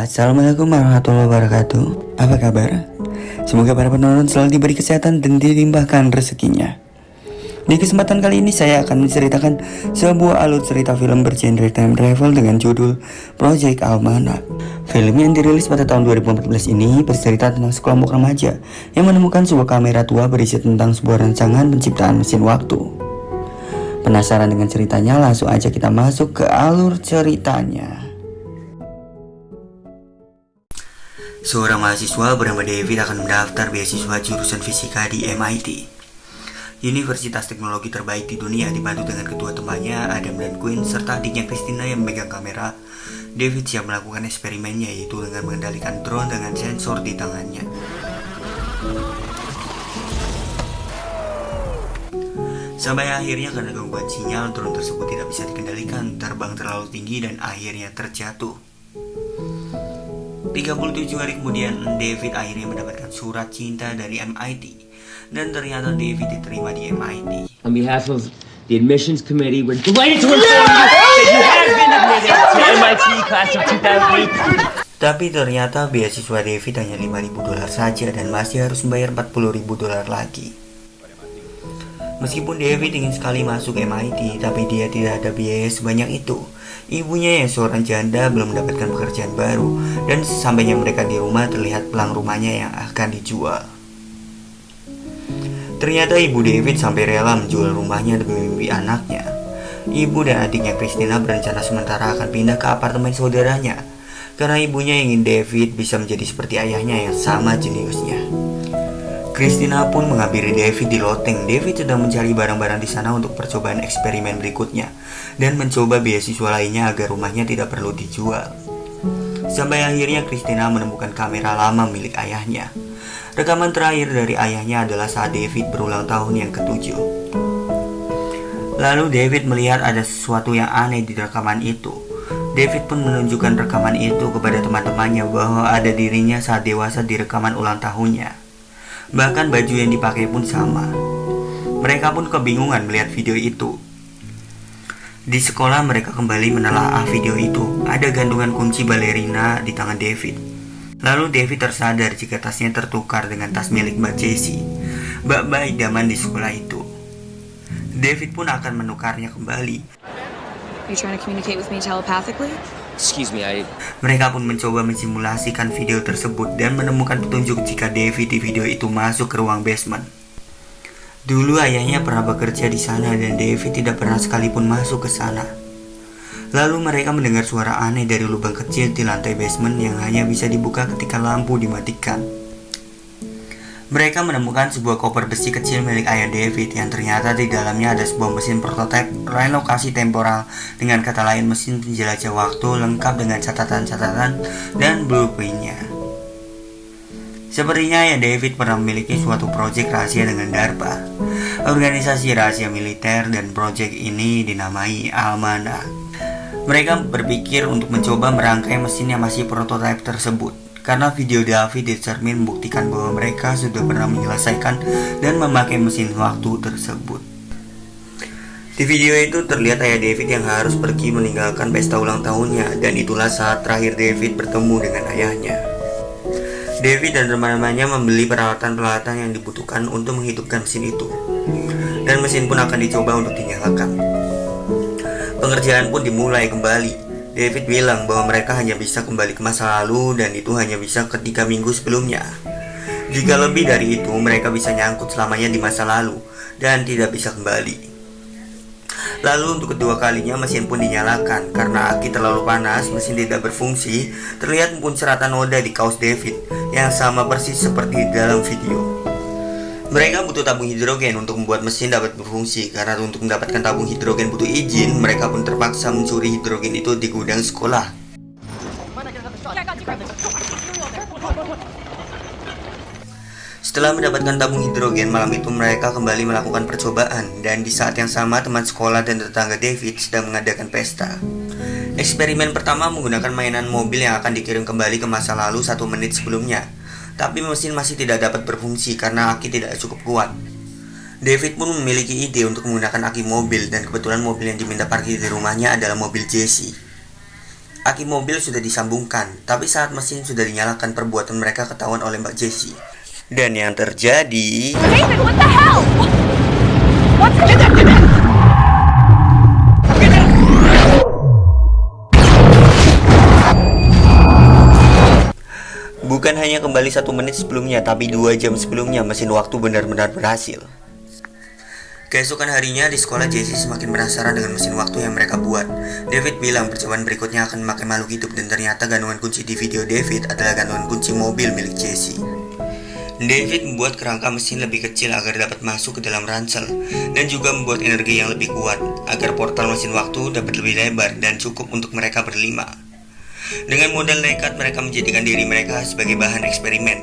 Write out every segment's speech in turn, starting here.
Assalamualaikum warahmatullahi wabarakatuh. Apa kabar? Semoga para penonton selalu diberi kesehatan dan dilimpahkan rezekinya. Di kesempatan kali ini saya akan menceritakan sebuah alur cerita film bergenre time travel dengan judul Project Almanac. Film yang dirilis pada tahun 2014 ini bercerita tentang sekelompok remaja yang menemukan sebuah kamera tua berisi tentang sebuah rancangan penciptaan mesin waktu. Penasaran dengan ceritanya? Langsung aja kita masuk ke alur ceritanya. Seorang mahasiswa bernama David akan mendaftar beasiswa jurusan fisika di MIT, Universitas Teknologi terbaik di dunia, dibantu dengan kedua temannya Adam dan Quinn serta adiknya Christina yang memegang kamera. David siap melakukan eksperimennya, yaitu dengan mengendalikan drone dengan sensor di tangannya. Sampai akhirnya karena gangguan sinyal, drone tersebut tidak bisa dikendalikan, terbang terlalu tinggi dan akhirnya terjatuh. 37 hari kemudian, David akhirnya mendapatkan surat cinta dari MIT. Dan ternyata David diterima di MIT. On behalf of the admissions committee, we're delighted to inform you that you have been admitted to MIT class of 2008. Tapi ternyata beasiswa David hanya $5.000 saja dan masih harus membayar $40.000 lagi. Meskipun David ingin sekali masuk MIT, tapi dia tidak ada biaya sebanyak itu. Ibunya yang seorang janda belum mendapatkan pekerjaan baru, dan sesampainya mereka di rumah terlihat pelang rumahnya yang akan dijual. Ternyata ibu David sampai rela menjual rumahnya demi mimpi anaknya. Ibu dan adiknya Christina berencana sementara akan pindah ke apartemen saudaranya, karena ibunya ingin David bisa menjadi seperti ayahnya yang sama jeniusnya. Christina pun menghampiri David di loteng. David sedang mencari barang-barang di sana untuk percobaan eksperimen berikutnya dan mencoba beasiswa lainnya agar rumahnya tidak perlu dijual. Sampai akhirnya Christina menemukan kamera lama milik ayahnya. Rekaman terakhir dari ayahnya adalah saat David berulang tahun yang ke-7. Lalu David melihat ada sesuatu yang aneh di rekaman itu. David pun menunjukkan rekaman itu kepada teman-temannya bahwa ada dirinya saat dewasa di rekaman ulang tahunnya. Bahkan baju yang dipakai pun sama. Mereka pun kebingungan melihat video itu. Di sekolah mereka kembali menelaah video itu. Ada gantungan kunci balerina di tangan David. Lalu David tersadar jika tasnya tertukar dengan tas milik Mbak Jessie, mbak idaman di sekolah itu. David pun akan menukarnya kembali. Are you trying to communicate with me telepathically? Excuse me, Mereka pun mencoba mensimulasikan video tersebut dan menemukan petunjuk jika David di video itu masuk ke ruang basement. Dulu ayahnya pernah bekerja di sana dan David tidak pernah sekalipun masuk ke sana. Lalu mereka mendengar suara aneh dari lubang kecil di lantai basement yang hanya bisa dibuka ketika lampu dimatikan. Mereka menemukan sebuah koper besi kecil milik ayah David yang ternyata di dalamnya ada sebuah mesin prototipe relokasi temporal, dengan kata lain mesin penjelajah waktu lengkap dengan catatan-catatan dan blueprintnya. Sepertinya ayah David pernah memiliki suatu proyek rahasia dengan DARPA, organisasi rahasia militer, dan proyek ini dinamai Almanac. Mereka berpikir untuk mencoba merangkai mesin yang masih prototipe tersebut, karena video David di cermin membuktikan bahwa mereka sudah pernah menyelesaikan dan memakai mesin waktu tersebut. Di video itu terlihat ayah David yang harus pergi meninggalkan pesta ulang tahunnya, dan itulah saat terakhir David bertemu dengan ayahnya. David dan teman-temannya membeli peralatan-peralatan yang dibutuhkan untuk menghidupkan mesin itu, dan mesin pun akan dicoba untuk dinyalakan. Pengerjaan pun dimulai kembali. David bilang bahwa mereka hanya bisa kembali ke masa lalu dan itu hanya bisa ke 3 minggu sebelumnya. Jika lebih dari itu, mereka bisa nyangkut selamanya di masa lalu dan tidak bisa kembali. Lalu untuk kedua kalinya mesin pun dinyalakan. Karena aki terlalu panas, mesin tidak berfungsi. Terlihat muncratan noda di kaos David yang sama persis seperti di dalam video. Mereka butuh tabung hidrogen untuk membuat mesin dapat berfungsi. Karena untuk mendapatkan tabung hidrogen butuh izin, mereka pun terpaksa mencuri hidrogen itu di gudang sekolah. Setelah mendapatkan tabung hidrogen, malam itu mereka kembali melakukan percobaan. Dan di saat yang sama, teman sekolah dan tetangga David sedang mengadakan pesta. Eksperimen pertama menggunakan mainan mobil yang akan dikirim kembali ke masa lalu 1 menit sebelumnya. Tapi mesin masih tidak dapat berfungsi karena aki tidak cukup kuat. David pun memiliki ide untuk menggunakan aki mobil, dan kebetulan mobil yang diminta parkir di rumahnya adalah mobil Jessie. Aki mobil sudah disambungkan, tapi saat mesin sudah dinyalakan perbuatan mereka ketahuan oleh Mbak Jessie. Dan yang terjadi... David, what the hell? What's Bukan hanya kembali 1 menit sebelumnya, tapi 2 jam sebelumnya mesin waktu benar-benar berhasil. Keesokan harinya di sekolah, Jessie semakin penasaran dengan mesin waktu yang mereka buat. David bilang percobaan berikutnya akan memakai makhluk hidup, dan ternyata gantungan kunci di video David adalah gantungan kunci mobil milik Jessie. David membuat kerangka mesin lebih kecil agar dapat masuk ke dalam ransel, dan juga membuat energi yang lebih kuat agar portal mesin waktu dapat lebih lebar dan cukup untuk mereka berlima. Dengan modal nekat, mereka menjadikan diri mereka sebagai bahan eksperimen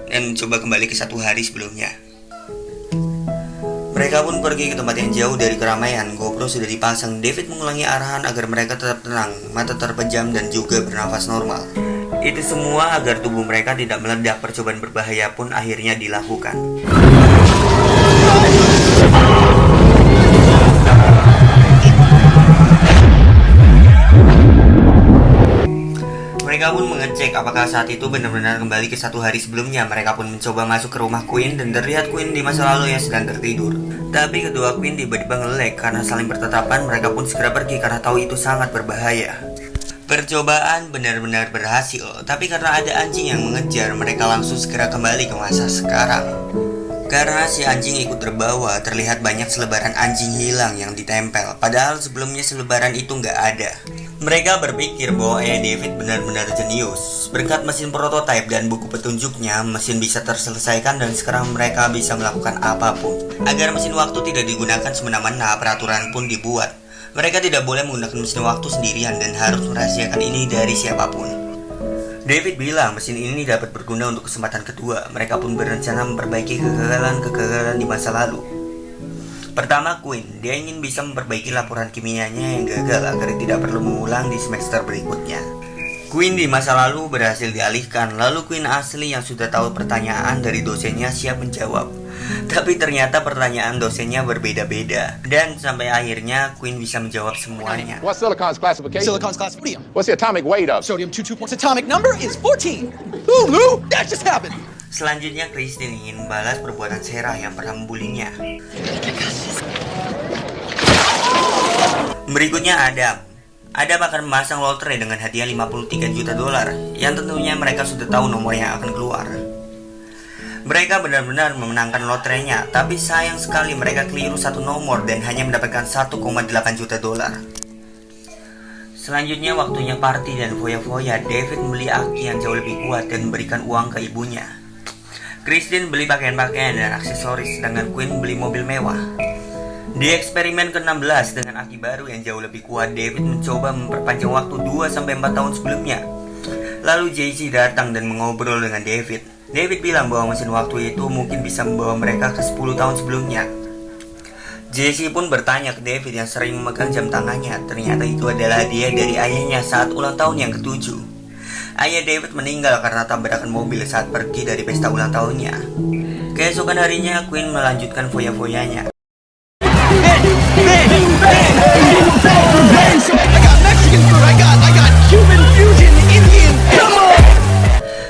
dan mencoba kembali ke 1 hari sebelumnya. Mereka pun pergi ke tempat yang jauh dari keramaian. GoPro sudah dipasang. David mengulangi arahan agar mereka tetap tenang, mata terpejam, dan juga bernafas normal. Itu semua agar tubuh mereka tidak meledak. Percobaan berbahaya pun akhirnya dilakukan. Mereka pun mengecek apakah saat itu benar-benar kembali ke 1 hari sebelumnya. Mereka pun mencoba masuk ke rumah Quinn dan terlihat Quinn di masa lalu yang sedang tertidur. Tapi kedua Quinn tiba-tiba nge-lag karena saling bertatapan. Mereka pun segera pergi karena tahu itu sangat berbahaya. Percobaan benar-benar berhasil, tapi karena ada anjing yang mengejar, mereka langsung segera kembali ke masa sekarang. Karena si anjing ikut terbawa, terlihat banyak selebaran anjing hilang yang ditempel. Padahal sebelumnya selebaran itu nggak ada. Mereka berpikir bahwa David benar-benar jenius. Berkat mesin prototipe dan buku petunjuknya, mesin bisa terselesaikan dan sekarang mereka bisa melakukan apapun. Agar mesin waktu tidak digunakan semena-mena, peraturan pun dibuat. Mereka tidak boleh menggunakan mesin waktu sendirian dan harus merahasiakan ini dari siapapun. David bilang mesin ini dapat berguna untuk kesempatan kedua. Mereka pun berencana memperbaiki kegagalan-kegagalan di masa lalu. Pertama, Quinn. Dia ingin bisa memperbaiki laporan kimianya yang gagal agar tidak perlu mengulang di semester berikutnya. Quinn di masa lalu berhasil dialihkan. Lalu Quinn asli yang sudah tahu pertanyaan dari dosennya siap menjawab. Tapi ternyata pertanyaan dosennya berbeda-beda. Dan sampai akhirnya Quinn bisa menjawab semuanya. What's silicon's classification? Silicon's class sodium. What's the atomic weight of? Sodium 2.2. Its atomic number is 14. Ooh, Lou, that just happened. Selanjutnya, Christine ingin membalas perbuatan Sarah yang pernah membulinya. Berikutnya Adam. Adam akan memasang lotre dengan hadiah 53 juta dolar, yang tentunya mereka sudah tahu nomor yang akan keluar. Mereka benar-benar memenangkan lotrenya, tapi sayang sekali mereka keliru 1 nomor dan hanya mendapatkan 1,8 juta dolar. Selanjutnya waktunya party dan foya-foya. David membeli aki yang jauh lebih kuat dan memberikan uang ke ibunya. Christine beli pakaian-pakaian dan aksesoris, sedangkan Quinn beli mobil mewah. Di eksperimen ke-16 dengan aki baru yang jauh lebih kuat, David mencoba memperpanjang waktu 2-4 tahun sebelumnya. Lalu Jessie datang dan mengobrol dengan David. David bilang bahwa mesin waktu itu mungkin bisa membawa mereka ke 10 tahun sebelumnya. Jessie pun bertanya ke David yang sering memegang jam tangannya. Ternyata itu adalah hadiah dari ayahnya saat ulang tahun yang ke-7. Ayah David meninggal karena tabrakan mobil saat pergi dari pesta ulang tahunnya. Keesokan harinya, Quinn melanjutkan foya-foyanya.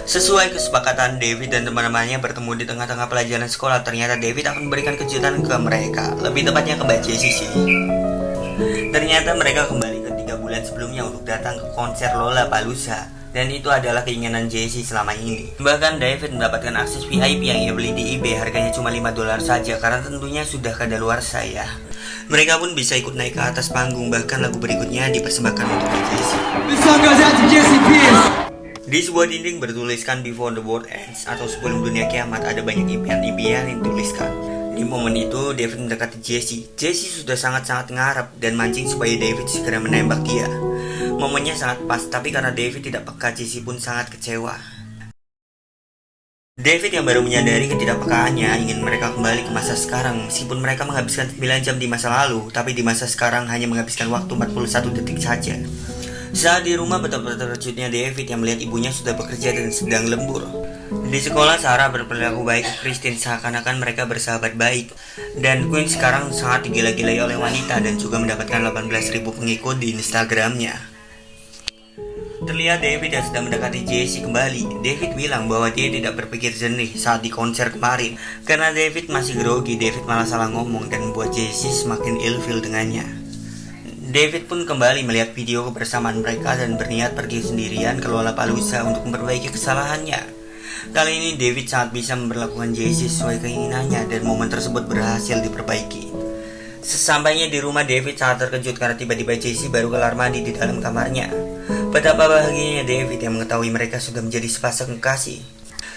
Sesuai kesepakatan, David dan teman-temannya bertemu di tengah-tengah pelajaran sekolah. Ternyata David akan memberikan kejutan ke mereka, lebih tepatnya ke Mbak Jessie sih. Ternyata mereka kembali ke 3 bulan sebelumnya untuk datang ke konser Lollapalooza. Dan itu adalah keinginan Jessie selama ini. Bahkan David mendapatkan akses VIP yang ia beli di eBay, harganya cuma 5 dolar saja karena tentunya sudah kadaluarsa ya. Mereka pun bisa ikut naik ke atas panggung, bahkan lagu berikutnya dipersembahkan untuk Jessie. Di sebuah dinding bertuliskan Before the World Ends atau sebelum dunia kiamat, ada banyak impian-impian yang dituliskan. Di momen itu David mendekati Jessie. Jessie sudah sangat-sangat ngarep dan mancing supaya David segera menembak dia. Momennya sangat pas, tapi karena David tidak peka, Jessie pun sangat kecewa. David yang baru menyadari ketidakpekaannya ingin mereka kembali ke masa sekarang. Meskipun mereka menghabiskan 9 jam di masa lalu, tapi di masa sekarang hanya menghabiskan waktu 41 detik saja. Saat di rumah, betapa terkejutnya David yang melihat ibunya sudah bekerja dan sedang lembur. Di sekolah, Sarah berperilaku baik ke Christine seakan-akan mereka bersahabat baik. Dan Quinn sekarang sangat digila-gilai oleh wanita dan juga mendapatkan 18.000 pengikut di Instagramnya. Terlihat David yang sedang mendekati Jessie kembali. David bilang bahwa dia tidak berpikir jernih saat di konser kemarin. Karena David masih grogi, David malah salah ngomong dan membuat Jessie semakin ilfeel dengannya. David pun kembali melihat video kebersamaan mereka dan berniat pergi sendirian ke Lollapalooza untuk memperbaiki kesalahannya. Kali ini David sangat bisa memperlakukan Jessie sesuai keinginannya dan momen tersebut berhasil diperbaiki. Sesampainya di rumah, David sangat terkejut karena tiba-tiba Jessie baru kelar mandi di dalam kamarnya. Betapa bahagianya David yang mengetahui mereka sudah menjadi sepasang kekasih.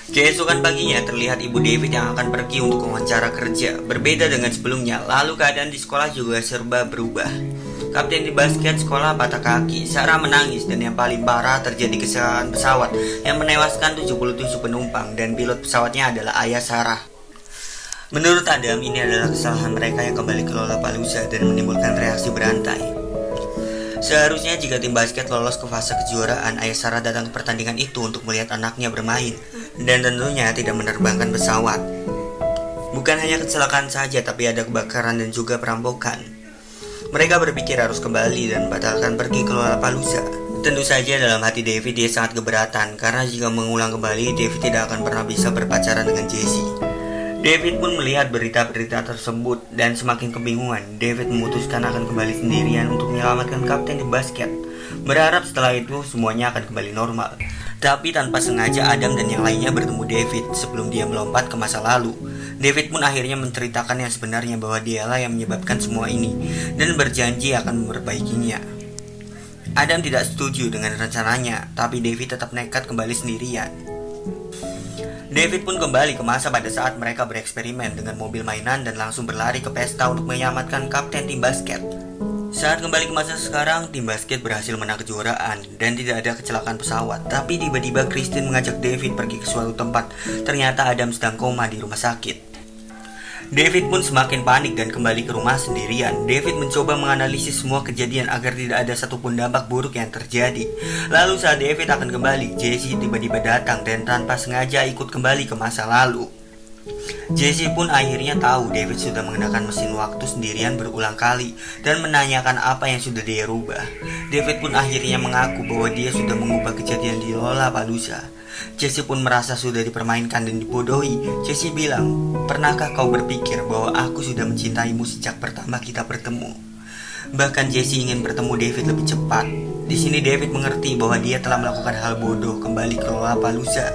Keesokan paginya terlihat ibu David yang akan pergi untuk wawancara kerja. Berbeda dengan sebelumnya, lalu keadaan di sekolah juga serba berubah. Kapten di basket sekolah patah kaki, Sarah menangis, dan yang paling parah terjadi kecelakaan pesawat yang menewaskan 77 penumpang dan pilot pesawatnya adalah ayah Sarah. Menurut Adam, ini adalah kesalahan mereka yang kembali ke Lollapalooza dan menimbulkan reaksi berantai. Seharusnya jika tim basket lolos ke fase kejuaraan, ayah Sarah datang ke pertandingan itu untuk melihat anaknya bermain dan tentunya tidak menerbangkan pesawat. Bukan hanya kecelakaan saja, tapi ada kebakaran dan juga perampokan. Mereka berpikir harus kembali dan membatalkan pergi ke Lollapalooza. Tentu saja dalam hati David dia sangat keberatan, karena jika mengulang kembali, David tidak akan pernah bisa berpacaran dengan Jessie. David pun melihat berita-berita tersebut dan semakin kebingungan. David memutuskan akan kembali sendirian untuk menyelamatkan kapten di basket, berharap setelah itu semuanya akan kembali normal. Tapi tanpa sengaja Adam dan yang lainnya bertemu David sebelum dia melompat ke masa lalu. David pun akhirnya menceritakan yang sebenarnya bahwa dialah yang menyebabkan semua ini dan berjanji akan memperbaikinya. Adam tidak setuju dengan rencananya, tapi David tetap nekat kembali sendirian. David pun kembali ke masa pada saat mereka bereksperimen dengan mobil mainan dan langsung berlari ke pesta untuk menyelamatkan kapten tim basket. Saat kembali ke masa sekarang, tim basket berhasil menang kejuaraan dan tidak ada kecelakaan pesawat. Tapi tiba-tiba Christine mengajak David pergi ke suatu tempat. Ternyata Adam sedang koma di rumah sakit. David pun semakin panik dan kembali ke rumah sendirian. David mencoba menganalisis semua kejadian agar tidak ada satupun dampak buruk yang terjadi. Lalu saat David akan kembali, Jessie tiba-tiba datang dan tanpa sengaja ikut kembali ke masa lalu. Jessie pun akhirnya tahu David sudah menggunakan mesin waktu sendirian berulang kali dan menanyakan apa yang sudah dia rubah. David pun akhirnya mengaku bahwa dia sudah mengubah kejadian di Lollapalooza. Jessie pun merasa sudah dipermainkan dan dibodohi. Jessie bilang, "Pernahkah kau berpikir bahwa aku sudah mencintaimu sejak pertama kita bertemu?" Bahkan Jessie ingin bertemu David lebih cepat. Di sini David mengerti bahwa dia telah melakukan hal bodoh kembali ke Lollapalooza.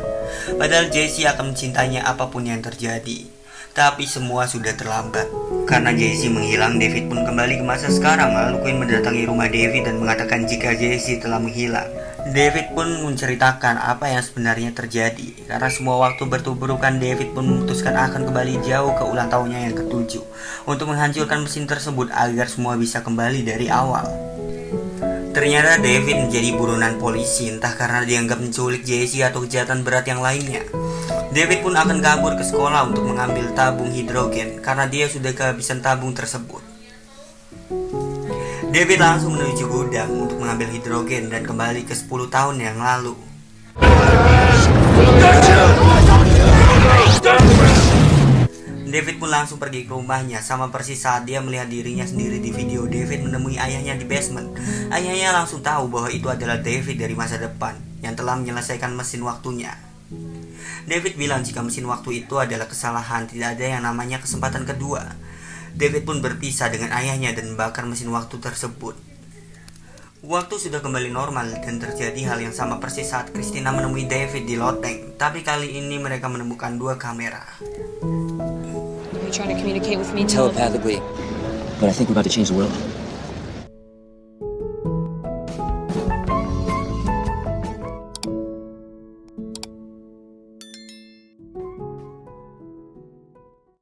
Padahal Jessie akan mencintainya apapun yang terjadi. Tapi semua sudah terlambat. Karena Jessie menghilang, David pun kembali ke masa sekarang. Lalu Quinn mendatangi rumah David dan mengatakan jika Jessie telah menghilang. David pun menceritakan apa yang sebenarnya terjadi. Karena semua waktu bertuburukan, David pun memutuskan akan kembali jauh ke ulang tahunnya yang ke-7 untuk menghancurkan mesin tersebut agar semua bisa kembali dari awal. Ternyata David menjadi buronan polisi, entah karena dianggap menculik Jessie atau kejahatan berat yang lainnya. David pun akan kabur ke sekolah untuk mengambil tabung hidrogen karena dia sudah kehabisan tabung tersebut. David langsung menuju gudang untuk mengambil hidrogen dan kembali ke 10 tahun yang lalu. David pun langsung pergi ke rumahnya, sama persis saat dia melihat dirinya sendiri di video. David menemui ayahnya di basement. Ayahnya langsung tahu bahwa itu adalah David dari masa depan yang telah menyelesaikan mesin waktunya. David bilang jika mesin waktu itu adalah kesalahan, tidak ada yang namanya kesempatan kedua. David pun berpisah dengan ayahnya dan membakar mesin waktu tersebut. Waktu sudah kembali normal dan terjadi hal yang sama persis saat Christina menemui David di loteng. Tapi kali ini mereka menemukan 2 kamera. Are you trying to communicate with me, Tom? Telepathically. But I think we're about to change the world.